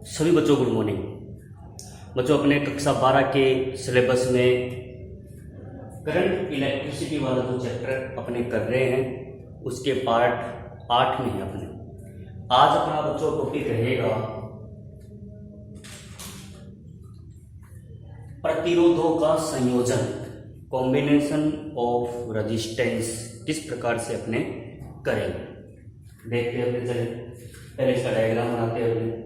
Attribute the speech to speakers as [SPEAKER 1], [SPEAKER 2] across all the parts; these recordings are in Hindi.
[SPEAKER 1] सभी बच्चों गुड मॉर्निंग। बच्चों अपने कक्षा 12 के सिलेबस में करंट इलेक्ट्रिसिटी वाला जो चैप्टर अपने कर रहे हैं उसके पार्ट 8 में है अपने। आज अपना बच्चों टॉपिक रहेगा प्रतिरोधों का संयोजन, कॉम्बिनेशन ऑफ रेजिस्टेंस किस प्रकार से अपने करेंगे। देखते हैं अपने, चले पहले इसका डायग्राम बनाते हैं अपने।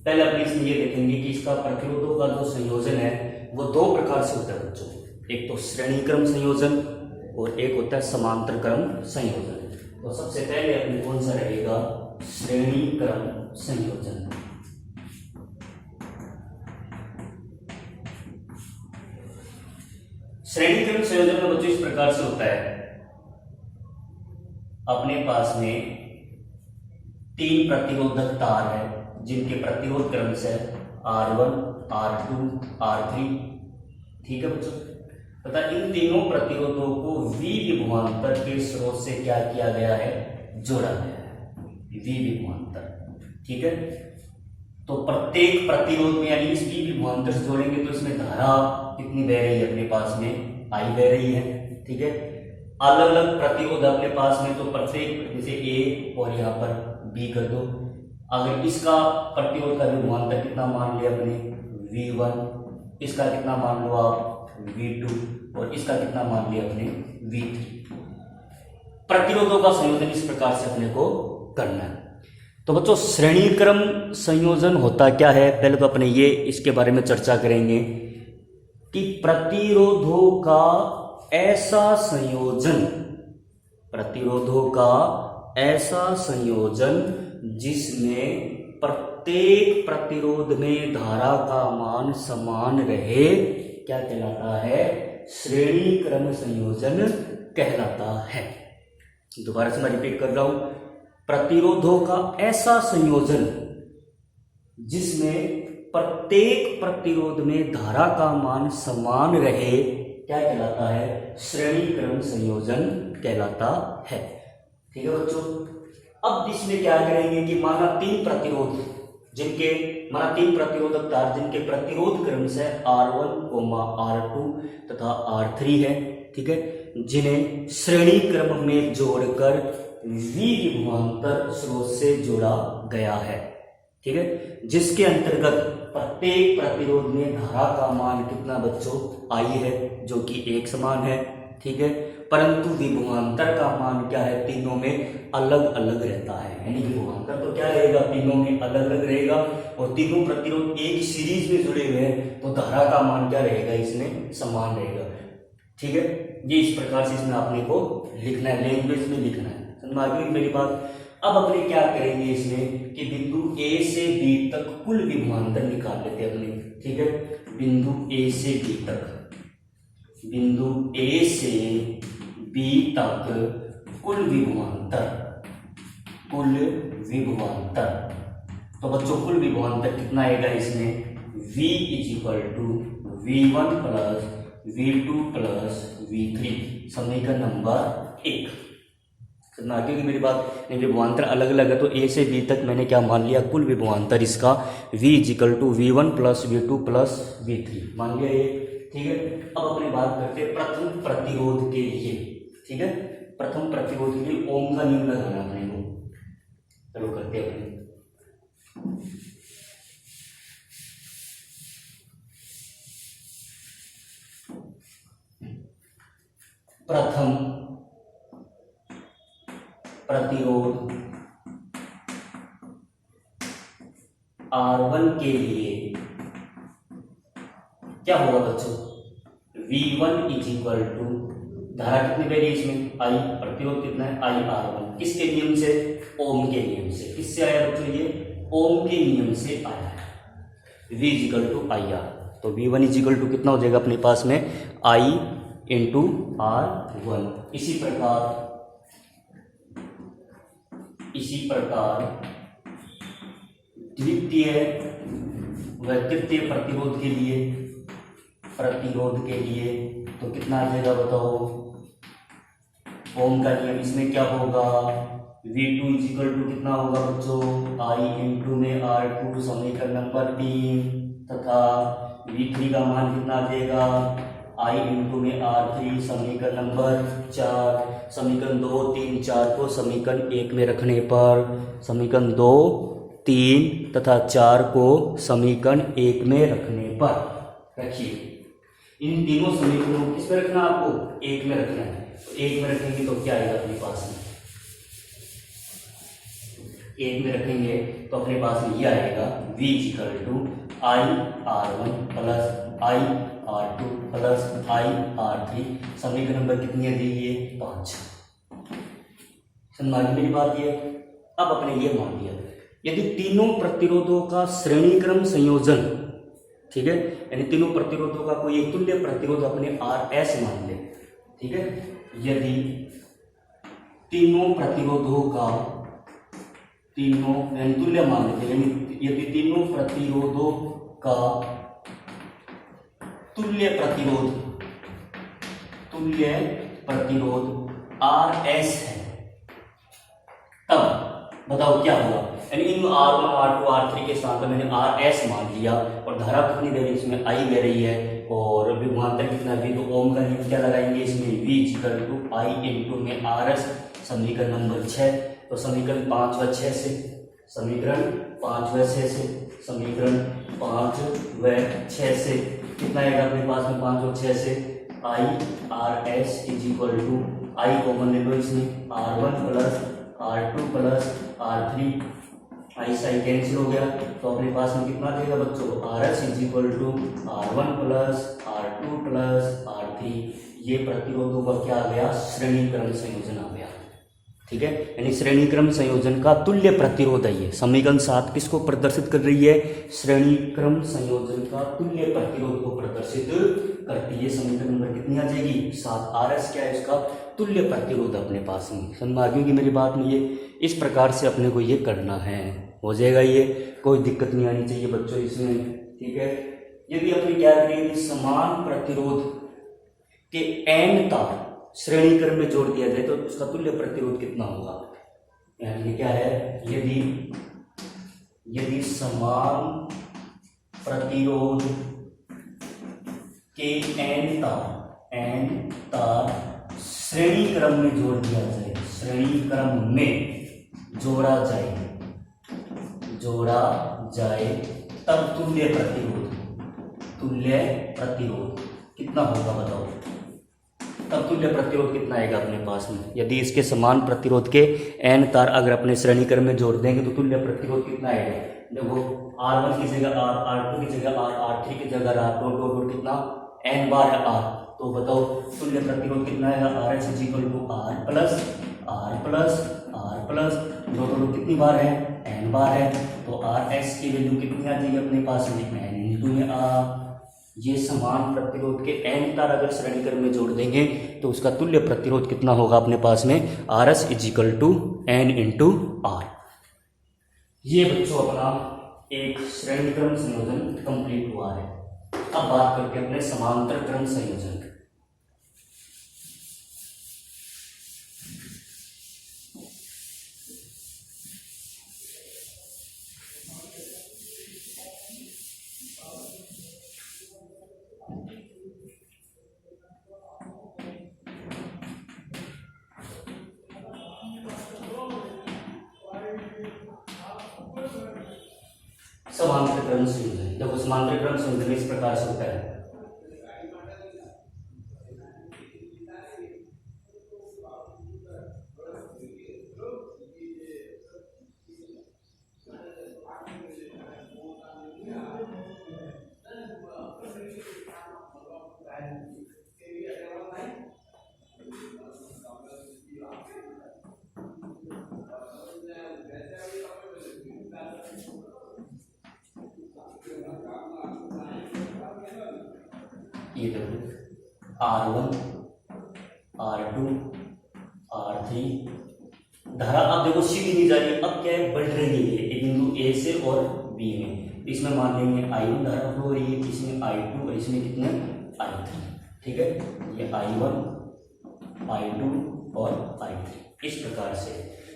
[SPEAKER 1] पहले अपने इसमें ये देखेंगे कि इसका प्रतिरोधों का जो संयोजन है वो दो प्रकार से होता है बच्चों। एक तो श्रेणी क्रम संयोजन और एक होता है समांतर क्रम संयोजन। तो सबसे पहले अपने कौन सा रहेगा, श्रेणी क्रम संयोजन। श्रेणी क्रम संयोजन में बच्चों इस प्रकार से होता है, अपने पास में 3 प्रतिरोधक तार है जिनके प्रतिरोध क्रम से R1, R2, R3। ठीक है बच्चों, तथा इन तीनों प्रतिरोधों को V विभवांतर के स्रोत से क्या किया गया है, जोड़ा गया है, V विभवांतर। ठीक है, तो प्रत्येक प्रतिरोध में यानी इस V विभवांतर से जोड़ेंगे तो इसमें धारा कितनी बह रही है, अपने पास में I बह रही है। ठीक है, अलग अलग प्रतिरोध अपने पास में, तो प्रत्येक जैसे A और यहाँ पर B कर दो। अगर इसका प्रतिरोध का विभवांतर कितना मान लिया अपने, V1, इसका कितना मान लो आप, V2, और इसका कितना मान लिया अपने, V3। प्रतिरोधों का संयोजन इस प्रकार से अपने को करना है। तो बच्चों श्रेणी क्रम संयोजन होता क्या है, पहले तो अपने ये इसके बारे में चर्चा करेंगे कि प्रतिरोधों का ऐसा संयोजन, प्रतिरोधों का ऐसा संयोजन जिसमें प्रत्येक प्रतिरोध में धारा का मान समान रहे, क्या कहलाता है, श्रेणी क्रम संयोजन कहलाता है। दोबारा से मैं रिपीट कर रहा हूं, प्रतिरोधों का ऐसा संयोजन जिसमें प्रत्येक प्रतिरोध में धारा का मान समान रहे, क्या कहलाता है, श्रेणी क्रम संयोजन कहलाता है। ठीक है बच्चों, अब इसमें क्या करेंगे कि माना 3 प्रतिरोध तीन प्रतिरोधक तार जिनके प्रतिरोध क्रम से R1, R2 तथा R3 है। ठीक है, जिन्हें श्रेणी क्रम में जोड़कर V विभवांतर स्रोत से जोड़ा गया है। ठीक है, जिसके अंतर्गत प्रत्येक प्रतिरोध में धारा का मान कितना बच्चों, I है, जो कि एक समान है। ठीक है, परंतु विभवांतर का मान क्या है, तीनों में अलग अलग रहता है। यानी विभवांतर तो क्या रहेगा, तीनों में अलग अलग रहेगा, और तीनों प्रतिरोध एक सीरीज में जुड़े हुए हैं तो धारा का मान क्या रहेगा, इसमें समान रहेगा। ठीक है, ये इस प्रकार से इसमें आपने को लिखना है, लैंग्वेज में लिखना है। समझ में आ गई मेरी बात। अब अपने क्या करेंगे इसमें कि बिंदु A से B तक कुल विभवांतर निकाल लेते हैं अपने। ठीक है, बिंदु A से B तक, बिंदु A से B तक कुल विभवांतर, कुल विभवांतर। तो बच्चों कुल विभवांतर कितना आएगा इसमें, V equal to V1 plus V2 plus V3, समीकरण नंबर 1। समझ आ गई मेरी बात। नहीं, विभवांतर अलग अलग है तो A से B तक मैंने क्या मान लिया, कुल विभवांतर इसका V equal to V1 plus V2 plus V3 मान लिया ये। ठीक है, अब अपनी बात करते हैं प्रथम प्रतिरोध के लिए। ठीक है, प्रथम प्रतिरोध के लिए ओम का नियम लगाना अपने को। चलो करते हैं अपने। प्रथम प्रतिरोध R1 के लिए क्या होगा बच्चों, V1 इज इक्वल टू, धारा कितनी बह रही है इसमें, I, प्रतिरोध कितना है, IR1। किसके नियम से, ओम के नियम से। किससे आया बच्चों, ये ओम के नियम से आया है। V is equal to IR, तो V1 इज इक्वल टू कितना हो जाएगा अपने पास में, I इंटू R1। इसी प्रकार द्वितीय व तृतीय प्रतिरोध के लिए तो कितना आ जाएगा बताओ, ओम का नियम इसमें क्या होगा, V2 इज इक्वल टू कितना होगा बच्चों, I इंटू में R2 समीकरण नंबर 3 तथा V3 का मान कितना आ जाएगा, I इंटू में R3 समीकरण नंबर 4। समीकरण 2, 3, 4 को समीकरण 1 में रखने पर, समीकरण 2, 3 तथा 4 को समीकरण 1 में रखने पर, रखिए इन तीनों समीकरणों को किस में रखना है, आपको 1 में रखना है। तो 1 में रखेंगे तो क्या आएगा अपने पास में, 1 में रखेंगे तो अपने पास में ये आएगा V equal to I R1 plus I R2 plus I R3। समीकरण नंबर कितनी है दी, ये 5। समझ मेरी बात ये। अब अपने ये मान लिया यदि तीनों प्रतिरोधों का श्रेणीक्रम संयोजन, ठीक है, यानी तीनों प्रतिरोधों का कोई एक तुल्य प्रतिरोध अपने RS मान ले, ठीक है, यदि तीनों प्रतिरोधों का, तीनों तुल्य मान लेते हैं, यानी यदि तीनों प्रतिरोधों का तुल्य प्रतिरोध RS है, तब बताओ क्या होगा। यानी इन R1, R2, R3 के साथ मैंने RS मान लिया और धारा कितनी दे रही है इसमें, I दे रही है, और विभवांतर कितना है, तो ओम का नियम क्या लगाएंगे इसमें, V equal to I into में RS समीकरण नंबर 6। तो समीकरण 5 व 6 से, समीकरण 5 व 6 से, समीकरण 5 व 6 से कितना आएगा अपने पास में, 5 और 6 से I RS is equal to, I common ले लो इसमें, R1 plus R2 plus R3, I से I कैंसिल हो गया, तो अपने पास में कितना देगा बच्चों, RS is equal to R1 plus R2 plus R3। ये प्रतिरोधों का क्या आ गया, श्रेणीक्रम संयोजन आ गया, ठीक है, यानी श्रेणीक्रम संयोजन का तुल्य प्रतिरोध है ये। समीकरण 7 किसको प्रदर्शित कर रही है, श्रेणीक्रम संयोजन का तुल्य प्रतिरोध को प्रदर्शित करती है। समीकरण नंबर कितनी आ जाएगी, 7। RS क्या है, इसका तुल्य प्रतिरोध अपने पास में। समझ में आ गई मेरी बात में, ये इस प्रकार से अपने को ये करना है, हो जाएगा, ये कोई दिक्कत नहीं आनी चाहिए बच्चों इसमें, ठीक है। यदि अपने क्या करेंगे, समान प्रतिरोध के n तार श्रेणीक्रम में जोड़ दिया जाए तो उसका तुल्य प्रतिरोध कितना होगा, यानी क्या है, यदि समान प्रतिरोध के n तार श्रेणीक्रम में जोड़ दिया जाए, श्रेणीक्रम में जोड़ा जाए तब तुल्य प्रतिरोध कितना होगा बताओ, तब तुल्य प्रतिरोध कितना आएगा अपने पास में। यदि इसके समान प्रतिरोध के n तार अगर अपने श्रेणीक्रम में जोड़ देंगे तो तुल्य प्रतिरोध कितना आएगा, देखो R1 की जगह R, R2 की जगह R, R3 की जगह R, टोटल कितना n बार है R, तो बताओ तुल्य प्रतिरोध कितना आएगा, RS is equal to R plus total कितनी बार है, n बार है, तो RS की वैल्यू कितनी आ जाएगी अपने पास में, n इंटू में R। ये समान प्रतिरोध के n तार अगर श्रेणीक्रम में जोड़ देंगे तो उसका तुल्य प्रतिरोध कितना होगा अपने पास में, RS is equal to n into R। ये बच्चों अपना एक श्रेणीक्रम संयोजन कंप्लीट हुआ है। अब बात करते हैं अपने समांतर क्रम संयोजन। समांतर क्रम संयोजन, देखो समांतर क्रम संयोजन इस प्रकार से होता है, ये देखो R1 R2 R3 धारा अब देखो सीधी नहीं जा रही, अब क्या है, बढ़ रही है एक बिंदु A से और B में, इसमें मान लेंगे I1 धारा फ्लो हो रही है, इसमें I2 और इसमें कितने I3, ठीक है, ये I1 I2 और I3 इस प्रकार से।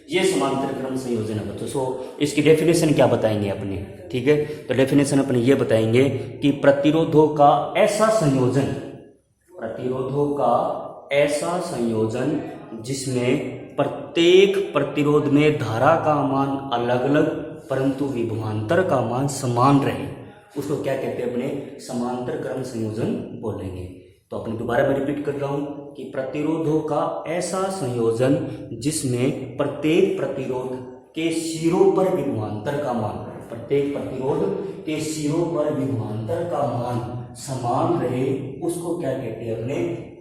[SPEAKER 1] ये समांतर क्रम संयोजन है बच्चों। सो इसकी डेफिनेशन क्या बताएंगे अपने, ठीक है, तो डेफिनेशन अपने ये बताएंगे कि प्रतिरोधों का ऐसा संयोजन, प्रतिरोधों का ऐसा संयोजन जिसमें प्रत्येक प्रतिरोध में धारा का मान अलग अलग परंतु विभवांतर का मान समान रहे, उसको क्या कहते हैं अपने, समांतर क्रम संयोजन बोलेंगे। तो अपने दोबारा मैं रिपीट कर रहा हूँ कि प्रतिरोधों का ऐसा संयोजन जिसमें प्रत्येक प्रतिरोध के सिरों पर विभवांतर का मान, प्रत्येक प्रतिरोध के सिरों पर विभवांतर का मान समान रहे, उसको क्या कहते हैं अपने,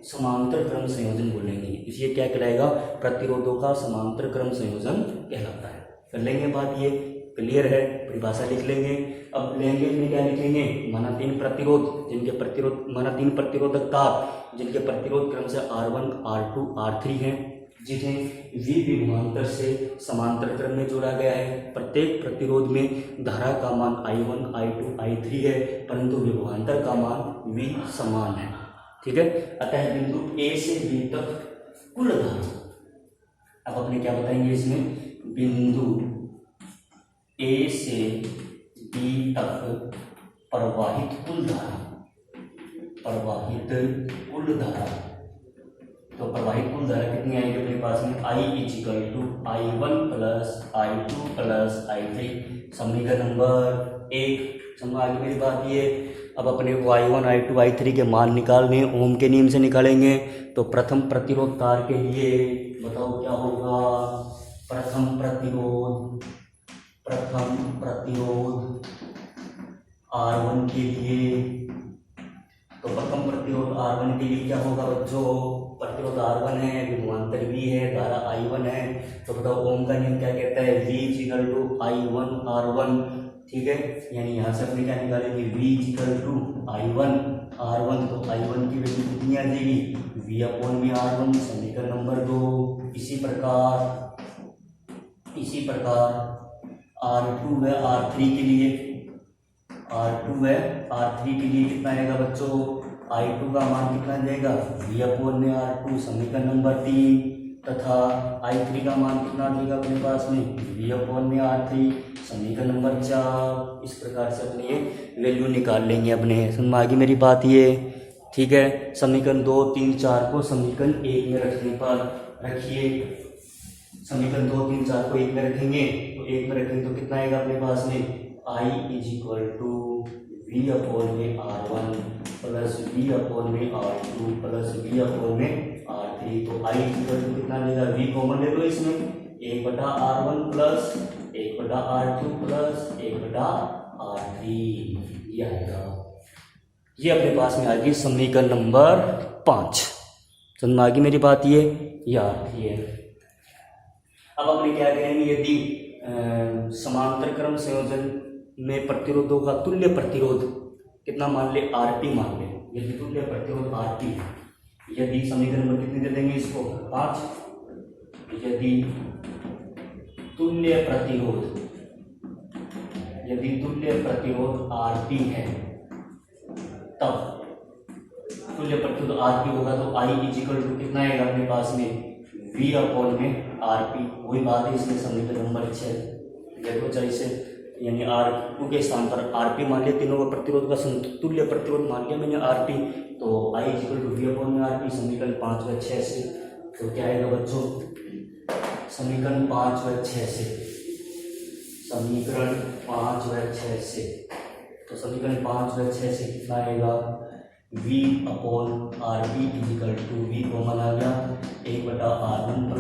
[SPEAKER 1] समांतर क्रम संयोजन बोलेंगे। इसलिए क्या कहलाएगा, प्रतिरोधों का समांतर क्रम संयोजन कहलाता है। कर लेंगे बात, ये क्लियर है, परिभाषा लिख लेंगे। अब लैंग्वेज में क्या लिखेंगे, माना तीन प्रतिरोध जिनके प्रतिरोध, माना तीन प्रतिरोधक तार जिनके प्रतिरोध क्रम से R1 R2 R3 हैं, जिन्हें V विभवांतर से समांतर क्रम में जोड़ा गया है। प्रत्येक प्रतिरोध में धारा का मान I1 I2 I3 है परंतु विभवांतर का मान V समान है, ठीक है। अतः बिंदु A से B तक कुल धारा, अब अपने क्या बताएंगे इसमें, बिंदु A से B तक प्रवाहित कुल धारा, प्रवाहित कुल धारा, तो प्रवाहित कुल धारा कितनी आएगी अपने पास में, I = I1 + I2 + I3, समीकरण नंबर 1। समझ आगे मेरी बात ये। अब अपने को I1 I2 I3 के मान निकालने, ओम के नियम से निकालेंगे। तो प्रथम प्रतिरोध तार के लिए बताओ क्या होगा, प्रथम प्रतिरोध R1 के लिए, तो प्रथम प्रतिरोध R1 के लिए क्या होगा बच्चों, प्रतिरोध R1 है, विभवांतर V है, धारा I1 है, तो बताओ ओम का नियम क्या कहता है, V = I1 R1, ठीक है। यानी यहाँ से अपने क्या निकालेंगे, V = I1 R1, तो I1 की वैल्यू कितनी आ जाएगी, V/R1, समीकरण नंबर 2। इसी प्रकार R2 व R3 के लिए, R2 व R3 के लिए कितना आएगा बच्चों, I2 का मान कितना जाएगा, V/R2, समीकरण नंबर 3, तथा I3 का मान कितना देगा अपने पास में, V/R3, समीकरण नंबर 4। इस प्रकार से अपने ये वैल्यू निकाल लेंगे अपने। समझ आगे मेरी बात ये, ठीक है। समीकरण 2, 3, 4 को समीकरण 1 में रखने पर रखिए, समीकरण 2, 3, 4 को 1 में रखेंगे, तो 1 में रखेंगे तो कितना आएगा अपने पास में, I = V/R1 + V/R2 + V/R3, तो I = कितना देगा, V कॉमन ले लो इसमें, 1/R1 + 1/R2 + 1/R3, ये आएगा। ये अपने पास में आ गई समीकरण नंबर 5। समझ में आ गई मेरी बात ये याद है। अब अपने क्या करेंगे, यदि समांतर क्रम संयोजन में प्रतिरोधों का तुल्य प्रतिरोध कितना मान ले, RP मान ले, यदि तुल्य प्रतिरोध RP, यदि समीकरण में कितने दे देंगे इसको, 5, यदि तुल्य प्रतिरोध RP है, तब तुल्य प्रतिरोध RP होगा तो I = कितना आएगा अपने पास में, V/RP। वही बात है इसमें समीकरण नंबर 6, देखो चाहिए से, यानी R2 के स्थान पर RP मान लिया, तीनों का प्रतिरोध का तुल्य प्रतिरोध मान लिया मैंने RP, तो I = V/RP, समीकरण 5 व 6 से। तो क्या आएगा बच्चों, समीकरण 5 व 6 से, समीकरण 5 व 6 से, तो समीकरण 5 व 6 से कितना आएगा, V/RP = V कॉमन आ गया, 1/R1 +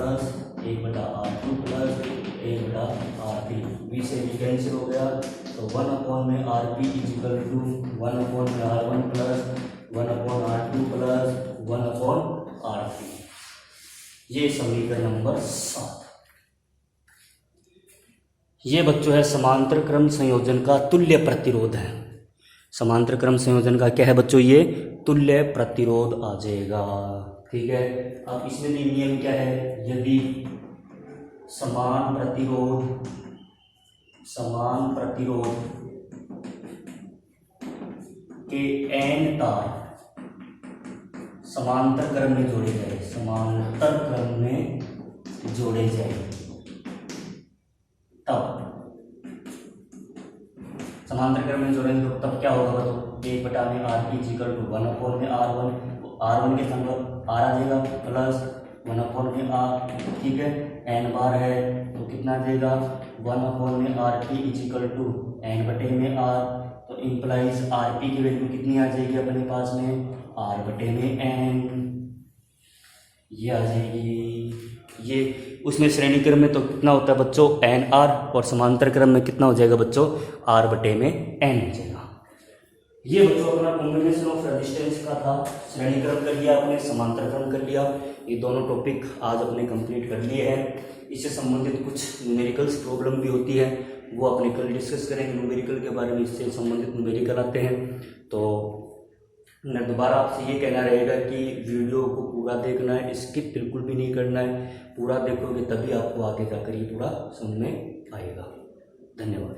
[SPEAKER 1] 1/R2 + 1/R3, V से V कैंसिल हो गया, तो 1/RP = 1/R1 + 1/R2 + 1/R3, ये समीकरण नंबर 7। ये बच्चों है समांतर क्रम संयोजन का तुल्य प्रतिरोध है। समांतर क्रम संयोजन का क्या है बच्चों, ये तुल्य प्रतिरोध आ जाएगा, ठीक है। अब इसमें भी नियम क्या है, यदि समान प्रतिरोध के n तार समांतर क्रम में जोड़े जाए, तब समांतर क्रम में जोड़ेंगे तो तब क्या होगा बताओ, 1/में RP = 1/में R1 के संग R आ जाएगा प्लस 1/में R, ठीक है। n बार है तो कितना देगा 1/में RP = n/में R, तो इंप्लाइज RP की वैल्यू कितनी आ जाएगी अपने पास में R/n, ये आ जाएगी। ये उसमें श्रेणी क्रम में तो कितना होता है बच्चों NR, और समांतर क्रम में कितना हो जाएगा बच्चों R/n हो जाएगा। ये बच्चों अपना कॉम्बिनेशन ऑफ रेजिस्टेंस का था, श्रेणी क्रम कर लिया आपने, समांतर क्रम कर लिया। ये दोनों टॉपिक आज अपने कंप्लीट कर लिए हैं। इससे संबंधित कुछ न्यूमेरिकल्स प्रॉब्लम भी होती है, वो अपने कल डिस्कस करेंगे न्यूमेरिकल के बारे में, इससे संबंधित न्यूमेरिकल आते हैं। तो मैं दोबारा आपसे ये कहना रहेगा कि वीडियो को पूरा देखना है, स्किप बिल्कुल भी नहीं करना है। पूरा देखोगे तभी आपको आगे जाकर ये पूरा समझ में आएगा। धन्यवाद।